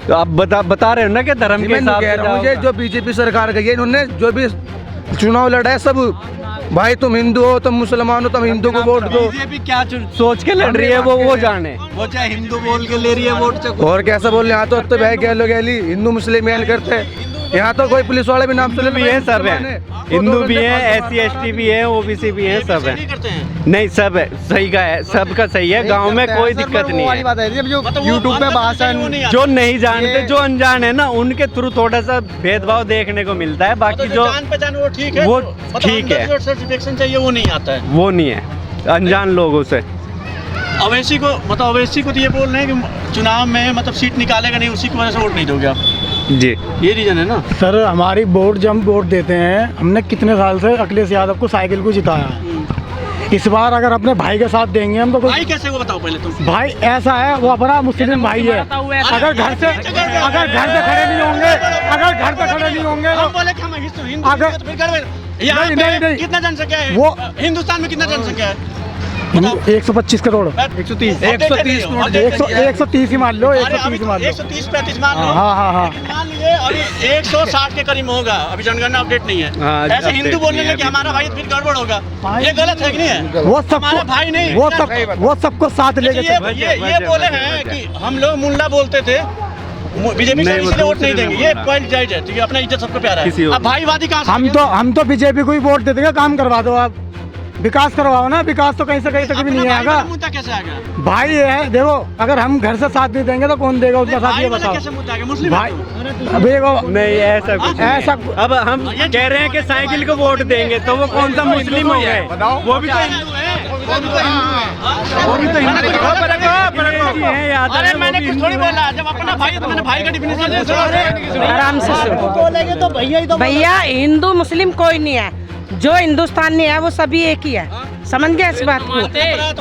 तो आप बता रहे हो ना कि धर्म के हिसाब से मुझे जो बीजेपी सरकार गई है, इन्होंने जो भी चुनाव लड़ा है सब, भाई तुम हिंदू हो, तुम मुसलमान हो, तुम हिंदू को वोट दो। बीजेपी क्या सोच के लड़ रही है वो जाने, वो चाहे हिंदू बोल के ले रही है वोट, और कैसा बोल रहे हैं, तो भाई गैलो गैली हिंदू मुस्लिम करते हैं, यहाँ तो कोई पुलिस वाले भी नाम सुने भी है, सब है, हिंदू भी है, SC ST भी है, OBC भी है, सब है। नहीं, सब है, सही का है, सबका सही है, गांव में कोई दिक्कत नहीं है। यूट्यूब पे भाषण जो नहीं जानते, जो अनजान है ना, उनके थ्रू थोड़ा सा भेदभाव देखने को मिलता है, बाकी जो जान पहचान वो ठीक है, वो ठीक है, जो सर्टिफिकेशन चाहिए वो नहीं आता है, वो नहीं है अनजान लोगों से। अवैसी को मतलब अवैसी को तो ये बोल रहे हैं कि चुनाव में मतलब सीट निकालेगा नहीं, उसी की वजह से वोट नहीं दोगे आप, जी ये रीजन है ना। सर हमारी वोट जब हम वोट देते हैं, हमने कितने साल से अखिलेश यादव को साइकिल को जिताया है। इस बार अगर अपने भाई के साथ देंगे हम तो भाई कैसे वो बताओ पहले तुम। भाई ऐसा है, वो अपना मुस्लिम भाई है। अगर घर से खड़े नहीं होंगे, हम बोले कि हम हिंदू अगर- हैं, तो फिर कर यहाँ नहीं, पे कितना जनसंख्या है, वो- हिंदुस्तान में कितना जनसंख्या है? 125 करोड़ 130 130 ही मान लो, 130 मान लो। 130-135 मान लो। हाँ। लेकिन मान लीजिए अभी 160 के करीब होगा, अभी जनगणना अपडेट नहीं है। हाँ, ऐसे update हिंदू बोलने नहीं है लगे कि हमारा भाई तो फिर गड़बड़ होगा, ये गलत है कि नहीं है? वो हमारा भाई नहीं, वो सबको साथ लेके ये बोले हैं कि हम लोग मुल्ला बोलते थे, बीजेपी से इसलिए वोट नहीं देंगे, ये पॉइंट जायज है, ठीक है, अपना इज्जत सबको प्यारा है। अब भाईवादी कहाँ से? हम तो बीजेपी को ही वोट दे देंगे। काम करवा दो आप, विकास करवाओ ना। विकास तो कहीं से कहीं तक भी नहीं आएगा। मुद्दा कैसे आ गया? भाई है, देखो अगर हम घर से साथ नहीं देंगे तो कौन देगा उसका साथ, ये बताओ। कैसे मुद्दा आ गया? मुस्लिम भाई अभी नहीं, ऐसा कुछ नहीं ऐसा है। अब हम कह रहे हैं कि साइकिल को वोट देंगे, तो वो कौन सा मुस्लिम हो गए? वो भी तो हिंदू है, अरे मैंने कुछ थोड़ी बोला, जब अपना भाई है तो मैंने भाई का डिफिनेशन आराम से बोलेंगे तो भैया हिंदू मुस्लिम कोई नहीं है, जो हिंदुस्तानी है वो सभी एक ही है। समझ गए इस बात को?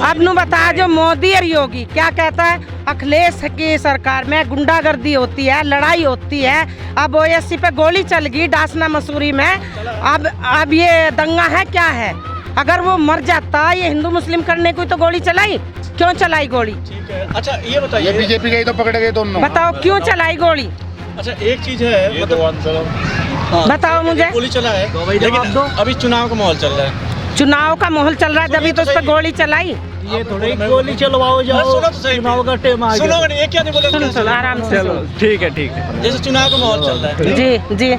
अब नु बता, जो मोदी और योगी क्या कहता है, अखिलेश की सरकार में गुंडागर्दी होती है, लड़ाई होती है। अब OSC पे गोली चल गई डासना मसूरी में, अब ये दंगा है क्या है? अगर वो मर जाता, ये हिंदू मुस्लिम करने को तो गोली चलाई, क्यों चलाई गोली? अच्छा ये बताइए, ये बीजेपी के ही तो पकड़े गए दोनों। बताओ क्यों चलाई गोली? अच्छा एक चीज है, मतलब बताओ मुझे। गोली चला है, लेकिन अभी चुनाव का माहौल चल रहा है, चुनाव का माहौल चल रहा है, जब तो उस पर गोली चलाई। ये थोड़ी गोली चलवाओ जाओ, सुनो तो सही, चुनाव का टाइम आ गया, सुनो नहीं, ये क्या नहीं बोले, सुनो आराम से। चलो ठीक है। जैसे चुनाव का माहौल चल रहा है, जी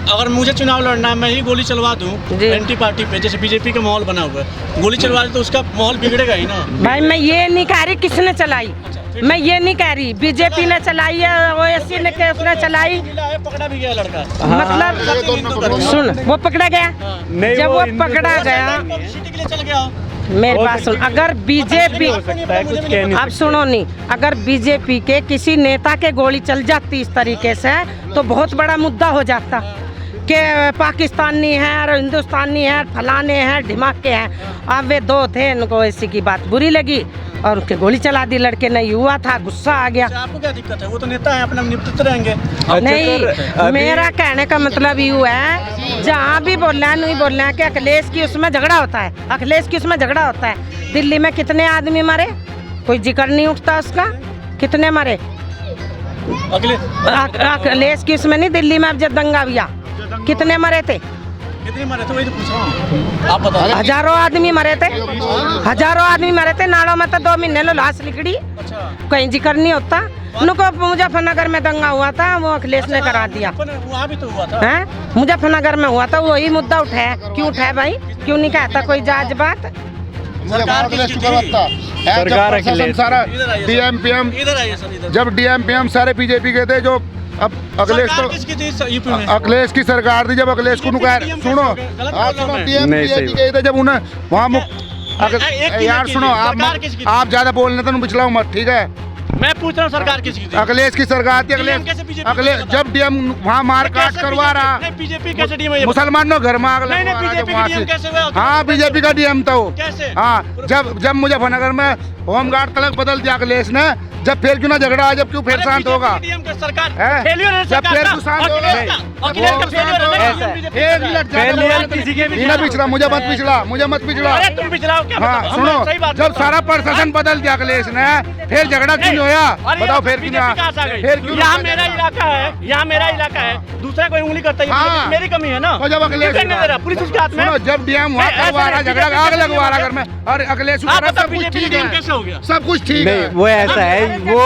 अगर मुझे चुनाव लड़ना, मैं ही गोली चलवा दूं एंटी पार्टी पे, जैसे बीजेपी का माहौल बना हुआ है, गोली चलवा दे तो उसका माहौल बिगड़ेगा ही ना। भाई मैं ये नहीं कह रही किसने चलाई, मैं ये नहीं कह रही बीजेपी ने चलाई है, OSC ने उसने चलाई, पकड़ा भी गया लड़का, मतलब सुन वो पकड़ा गया, जब वो पकड़ा गया, सिटी के लिए चल गया। मेरी बात सुन, अगर बीजेपी, अब सुनो नहीं, अगर बीजेपी के किसी नेता के गोली चल जाती इस तरीके से तो बहुत बड़ा मुद्दा हो जाता कि पाकिस्तानी है और हिंदुस्तानी है, फलाने हैं, ढिमाके हैं। अब वे दो थे, उनको ऐसी की बात बुरी लगी और उनके गोली चला दी, लड़के नहीं हुआ था, गुस्सा आ गया। आपको क्या दिक्कत है? वो तो नेता है, अपना निपटते रहेंगे। नहीं, मेरा कहने का मतलब ये है, जहाँ भी बोलना है नहीं बोलना है कि अखिलेश की उसमें झगड़ा होता है, अखिलेश की उसमें झगड़ा होता है। दिल्ली में कितने आदमी मरे, कोई जिक्र नहीं उठता उसका, कितने मरे अखिलेश की उसमें नहीं, दिल्ली में अब जब दंगा हुआ कितने मरे थे? कितने मरे थे वही तो पूछ रहा हूँ, आप बताओ। हजारों आदमी मरे थे, हजारों आदमी मरे थे। नालों में तो 2 महीने लो लाश निकली, कहीं जिक्र नहीं होता। उनको मुजफ्फरनगर में दंगा हुआ था, वो अखिलेश ने करा दिया। वहाँ भी तो हुआ था, हैं? मुजफ्फरनगर में हुआ था, वही मुद्दा उठाया। क्यों उठाया भाई? क्यों नहीं कहता कोई जांच बात? सरकार अखिलेश सारा DMPM, इधर आइए सर, इधर। जब DMPM सारे बीजेपी के थे, जो अब अखिलेश सरकार तो किसकी थी यूपी में? अखिलेश की सरकार थी, जब अखिलेश को नुकाया, सुनो आप सुनो, DMPM गए थे जब उन्हें वहाँ यार सुनो, आप ज्यादा बोलने तो पिछला मत, ठीक है? मैं पूछ रहा हूँ सरकार किसकी थी? अखिलेश की सरकार थी। अखिलेश जब डीएम वहाँ मार काट करवा रहा, बीजेपी कैसे डीएम? मुसलमानों घर में आग लगवा रहा जब वहाँ से। हाँ बीजेपी का डीएम था वो। हाँ जब मुजफ्फरनगर में होमगार्ड तलक बदल दिया अखिलेश ने, जब फिर क्यों ना झगड़ा, जब क्यों फिर शांत होगा? जब फिर क्यों शांत होगा? पिछड़ा मुझे मत पिछड़ा। हाँ सुनो, जब सारा प्रशासन बदल दिया अखिलेश ने, फिर झगड़ा क्यों नहीं होया? बताओ फिर क्यों? यहाँ मेरा इलाका है, यहाँ मेरा इलाका है, दूसरा कोई उंगली करता है, मेरी कमी है ना। जब अखिलेश पुलिस उसके हाथ में, जब डीएम वहाँ करवा रहा, झगड़ा आग लगवा रहा घर में, और अखिलेश सब कुछ ठीक है। हो गया? सब कुछ ठीक नहीं है। वो ऐसा है वो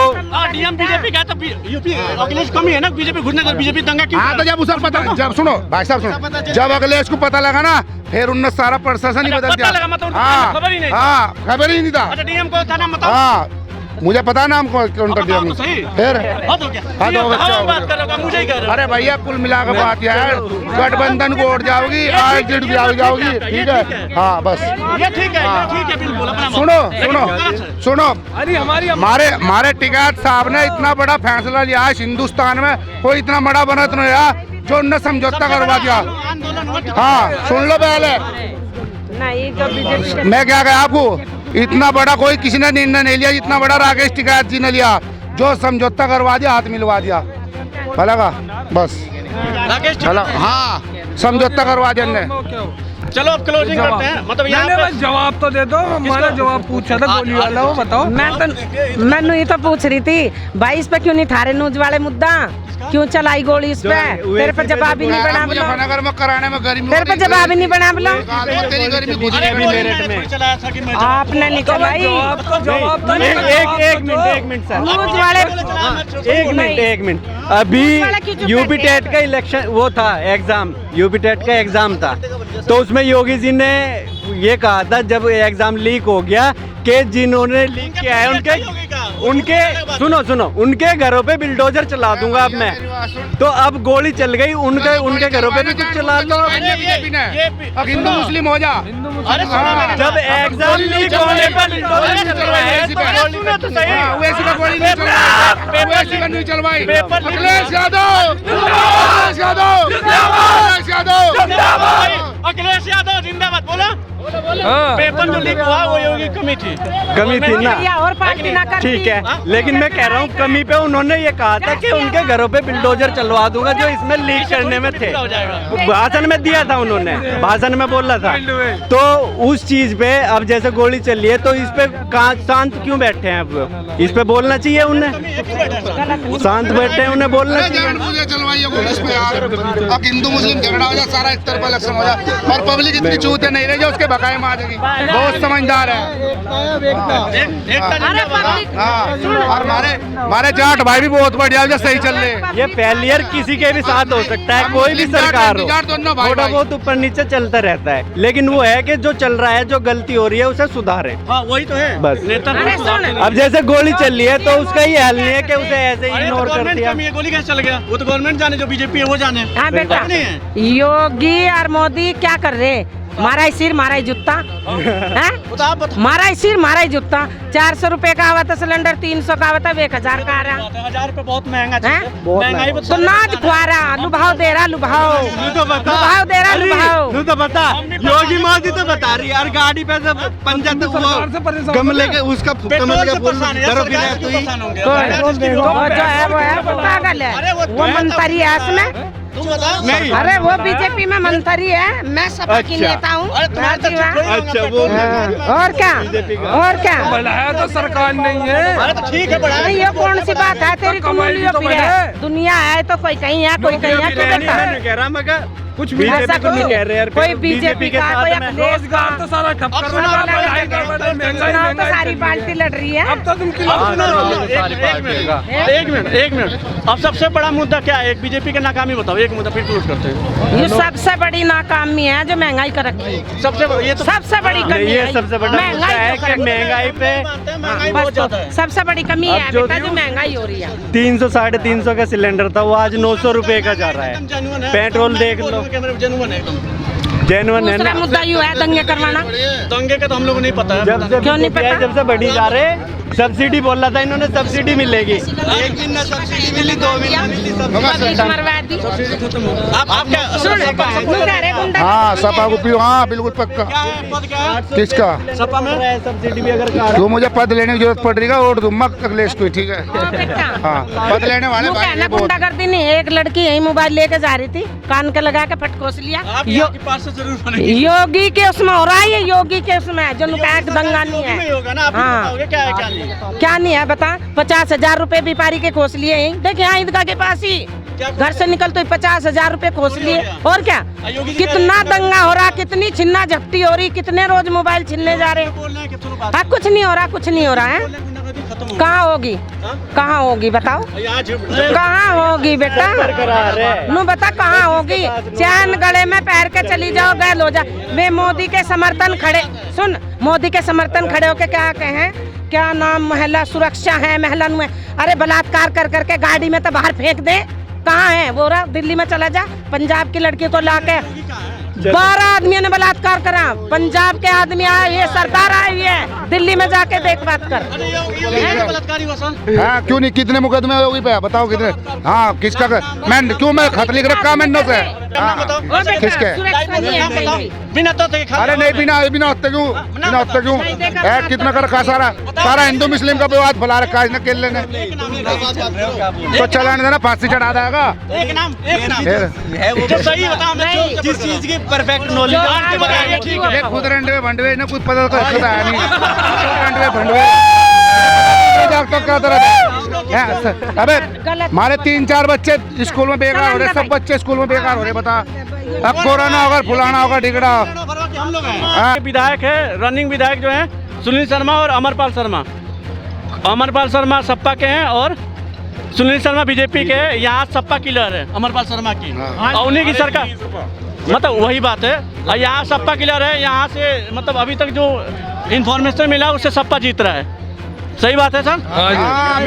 डीएम बीजेपी का तो यूपी अखिलेश कम ही है ना, बीजेपी घुसने का बीजेपी दंगा क्यों? हाँ तो जब उसे पता, जब सुनो भाई साहब सुनो, जब अखिलेश को पता लगा ना, फिर उनने सारा प्रशासन ही बदल पता दिया। लगा, मतलब उनको हाँ खबर ही नहीं था। हाँ, खबर ही नहीं था। अच्छा डीएम को था ना, मतलब हाँ मुझे पता है नाम कौन कौन कर दिया बताओ तो सही। फिर हद हो गया। हद हो गया, हम बात करोगे, मुझे ही कह रहे हो। अरे भैया कुल मिला के बात यह है, गठबंधन को वोट जाओगी, आज जीत जाओगी, ठीक है। हाँ बस ये ठीक है, ये ठीक है बिल्कुल अपना मत। सुनो लेकिन सुनो गलत है। सुनो, अरे हमारी हमारे टिकैत साहब ने इतना बड़ा फैसला लिया है हिंदुस्तान में, कोई इतना बड़ा बनत नहीं है जो उनने समझौता करवा दिया। आंदोलन हुआ। हाँ सुन लो पहले, नहीं जो बीजेपी मैं क्या कहा आपको, इतना बड़ा कोई किसी ने निर्णय नहीं लिया जितना बड़ा राकेश टिकैत जी ने लिया, जो समझौता करवा दिया, हाथ मिलवा दिया भला का बस राकेश भला। हाँ समझौता करवा दिया ने। चलो अब क्लोजिंग करते हैं, मतलब यहाँ मैंने पे बस जवाब तो दे दो, हमारा जवाब पूछा था गोली वाला, वो बताओ। मैं ये तो पूछ रही थी भाई, इस पे क्यों नहीं थारे न्यूज वाले मुद्दा, क्यों चलाई गोली इस पे? तेरे पे जवाब ही नहीं बना बोलो, मुजफ्फरनगर में कराने में गर्मी तेरे पे जवाब ही नहीं बना बोलो। तेरी गर्मी खुद अरे नहीं वो मेरे मैंने थोड़ी चलाया था कि मैं आपने नहीं चलाई, एक मिनट सर, न्यूज वाले एक मिनट अभी वाला क्यों चुप यूपी बैठे? टेट का इलेक्शन वो था, एग्जाम यूपी टेट का एग्जाम था, तो उसमें योगी जी ने ये कहा था जब एग्जाम लीक हो गया कि जिन्होंने लीक किया है उनके सुनो उनके घरों पे बिल्डोजर चला दूंगा अब मैं, तो अब गोली चल गई उनके घरों पे भी कुछ चला दो। अब हिंदू मुस्लिम हो जा। अरे हाँ। जब एग्जाम लीक होने पर बिल्डोजर चलवाए तो सही। वैसी का गोली नहीं चलवाई, वैसी का नहीं चलवाई। अखिलेश यादव, अखिलेश यादव, अखिलेश यादव, अखिलेश यादव जिंदाबाद बोला। पेपर जो लीक हुआ वो योगी कमी थी ना, और पार्टी ना करती। ठीक है, लेकिन मैं कह रहा हूँ कमी पे उन्होंने ये कहा था कि उनके घरों पे बिल्डोजर चलवा दूंगा जो इसमें लीक करने में थे, भाषण में दिया था उन्होंने, भाषण में बोला था। तो उस चीज पे अब जैसे गोली चली है तो इस पे कहाँ शांत क्यों बैठे हैं? अब इस पे बोलना चाहिए उन्हें, शांत बैठे हैं, उन्हें बोलना चाहिए। चलवाई है पुलिस पे यार। अब हिंदू मुस्लिम झगड़ा हो जाए, सारा एक तरफा इलेक्शन हो जाए, और पब्लिक इतनी चूते नहीं रही जो उसके बकाए में आ जाएगी। बहुत समझदार है। और हमारे जाट भाई भी बहुत बढ़िया, जो सही चल रहे हैं। ये फेलियर किसी के भी साथ हो सकता है, कोई भी सरकार हो, थोड़ा बहुत ऊपर नीचे चलता रहता है, लेकिन वो है कि जो चल रहा है, जो गलती हो रही है उसे सुधारे। हाँ वही तो है बस। नेता अब जैसे गोली चल रही है तो उसका ही हल नहीं है कि उसे ऐसे ही इग्नोर कर दिया। गोली कैसे चल गया? वो तो गवर्नमेंट जाने, जो बीजेपी है वो जाने। हाँ बेटा, नहीं है। योगी और मोदी क्या कर रहे? मारा ही सिर, मारा ही जूता, मारा ही सिर, मारा ही जूता। 400 रुपए का आवा था सिलेंडर, 300 का आवा था, 1000 का आ रहा। 1000 रुपए बहुत महंगा हैं? महंगाई तो नाच खुआ रहा, लुभाव दे रहा, लुभाव दे रहा, लुभाव। तो बता, योगी मोदी तो बता रही है, और गाड़ी पे से पंचायत गमले के उसका कमल का फूल करो भी नहीं, जो है वो है, वो पागल है, वो मंत्री है इसमें। नहीं, अरे वो बीजेपी में मंत्री है, मैं सपा की नेता हूँ। अच्छा वो और क्या बढ़ाया तो सरकार नहीं है। अरे तो ठीक है बड़ा। अरे ये कौन सी बात है? तेरी कमोलियों पे है, दुनिया है तो कोई कहीं है, कोई कहीं है। क्यों बेटा मैं कह रहा मगर कुछ ऐसा बीजेपी को नहीं कह रहे यार, कोई बीजेपी का, कोई अखिलेश का, तो सारा ठप कर चुनाव तो सारी पार्टी लड़ रही है। अब तो तुम एक मिनट अब सबसे बड़ा मुद्दा क्या है? एक बीजेपी की नाकामी बताओ, एक मुद्दा फिर क्लोज करते हैं। ये सबसे बड़ी नाकामी है जो महंगाई कर रखी है। ये तो सबसे बड़ी कमी ये है, सबसे बड़ा मुद्दा है कि महंगाई पे महंगाई बहुत ज्यादा है। सबसे बड़ी कमी अब है जो बेटा, जो महंगाई हो रही है। 300 350 का सिलेंडर था, वो आज 900 रुपए का जा रहा है। पेट्रोल देख लो, जेनुअन है एकदम। जेनुअन है दूसरा ना। मुद्दा यूँ है दंगे करवाना। दंगे का तो हम लोग को नहीं पता है। क्यों नहीं पता? जब से बढ़ी जा रहे, सब्सिडी बोल रहा था इन्होंने, सब्सिडी मिलेगी। एक दिन ना सब्सिडी मिली, 2 दिन मिली मरवादी। आप क्या हाँ सपा को पियो, हाँ बिल्कुल पक्का। क्या है पद, क्या है किसका? सपा में सब्सिडी भी अगर जो मुझे पद लेने की जरूरत पड़ रही है, वोट दूंगा अखिलेश को, ठीक है। हाँ पद लेने वाले भाई बहुत। गुंडागर्दी नहीं, एक लड़की यही मोबाइल लेके जा रही थी, कान के लगा के फटकोस लिया। आपके पास से जरूर बनेगी। योगी के उसमें हो रहा है, ये योगी के उसमें जो लुका दंगा नहीं में है। होगा ना, आप बताओगे क्या है क्या नहीं है। क्या नहीं है बता? 50,000 रुपए व्यापारी के खोस लिए यहीं, देखिए ईदगाह के पास ही घर से निकलते ही 50,000 रुपए खोस लिए। और क्या, कितना दंगा हो रहा, कितनी छिन्ना झपटी हो रही, कितने रोज मोबाइल छीनने जा रहे हैं। हाँ, कुछ नहीं हो रहा, कुछ नहीं हो रहा है। कहाँ होगी, कहाँ होगी बताओ, कहाँ होगी बेटा, नू बता कहाँ होगी। चैन गले में पैर के चली जाओ, गैल हो जा। वे मोदी के समर्थन खड़े, सुन, मोदी के समर्थन खड़े होके क्या कहें, क्या नाम महिला सुरक्षा है, महिला नु है। अरे बलात्कार कर करके गाड़ी में तो बाहर फेंक दे, कहाँ है वो रहा। दिल्ली में चला जा, पंजाब की लड़की को लाके 12 आदमियों ने बलात्कार करा, पंजाब के आदमी आए, ये सरकार आई हुई है, दिल्ली में जाके देख बात कर। हाँ, क्यों नहीं, कितने मुकदमे होगी पे बताओ कितने। हाँ, किसका मैं खत लिख रखा मैंने से। किसके? अरे नहीं, बिना हत्या क्यों, बिना हत्या क्यों है, कितना कर रखा सारा हिंदू मुस्लिम का विवाद फैला रखा है इसने, केले ने। तो चलाने देना, फांसी चढ़ा देगा। जिस चीज की परफेक्ट नॉलेज खुद रंडवे भंडवे ना कुछ पता तो है नहीं, रंडवे भंडवे क्या तरह। अबे हमारे 3-4 बच्चे स्कूल में बेकार हो रहे, सब बच्चे स्कूल में बेकार हो रहे, बता। अब कोरोना होगा, फुलाना होगा, ढिगड़ा। विधायक है, रनिंग विधायक जो है सुनील शर्मा और अमरपाल शर्मा। अमरपाल शर्मा सपा के हैं और सुनील शर्मा बीजेपी के हैं। यहाँ सपा किलर है अमरपाल शर्मा की, और उन्हीं की सरकार, मतलब वही बात है। और यहाँ सपा किलर है, यहाँ से मतलब अभी तक जो इन्फॉर्मेशन मिला उससे सपा जीत रहा है। सही बात है सर। हाँ